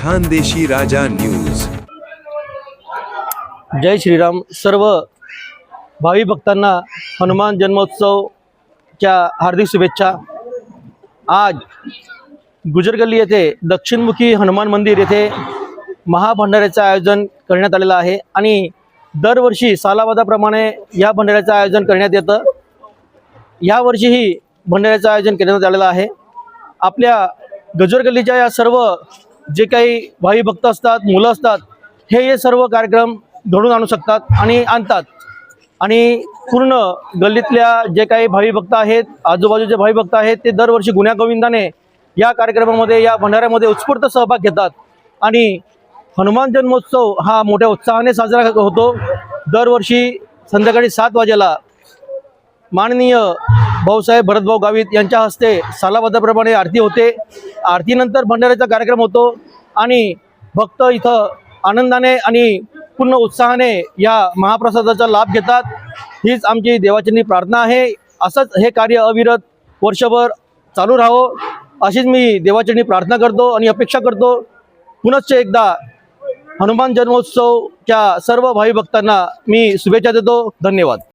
खानदेशी राजा news. जय श्रीराम। सर्व भावी भक्तांना हनुमान जन्मोत्सवच्या हार्दिक शुभेच्छा। आज गुजरगल्ली येथे दक्षिणमुखी हनुमान मंदिर येथे महाभंडाऱ्याचे आयोजन करण्यात आलेलं आहे आणि दरवर्षी सालाबादाप्रमाणे या भंडाऱ्याचे आयोजन करण्यात येतं। यावर्षीही भंडाऱ्याचे आयोजन करण्यात आलेलं आहे। आपल्या गुजरगल्लीच्या या सर्व जे काही भावी भक्त असतात, मुलं असतात, हे सर्व कार्यक्रम घडवून आणू शकतात आणि आणतात आणि पूर्ण गल्लीतल्या जे काही भावी भक्त आहेत, आजूबाजूचे भावी भक्त आहेत, ते दरवर्षी गुण्यागोविंदाने या कार्यक्रमामध्ये, या भंडाऱ्यामध्ये उत्स्फूर्त सहभाग घेतात आणि हनुमान जन्मोत्सव हा मोठ्या उत्साहाने साजरा होतो। दरवर्षी संध्याकाळी 7 वाजेला माननीय भाऊसाहेब भरतभाऊ गावित यांच्या हस्ते सालाबादाप्रमाणे आरती होते। आरतीनंतर भंडाऱ्याचा कार्यक्रम होतो आणि भक्त इथं आनंदाने आणि पूर्ण उत्साहाने या महाप्रसादाचा लाभ घेतात। हीच आमची देवाचरणी प्रार्थना आहे। असंच हे कार्य अविरत वर्षभर चालू राहावं अशीच मी देवाचरणी प्रार्थना करतो आणि अपेक्षा करतो। पुनश्च एकदा हनुमान जन्मोत्सवच्या सर्व भावी भक्तांना मी शुभेच्छा देतो। धन्यवाद।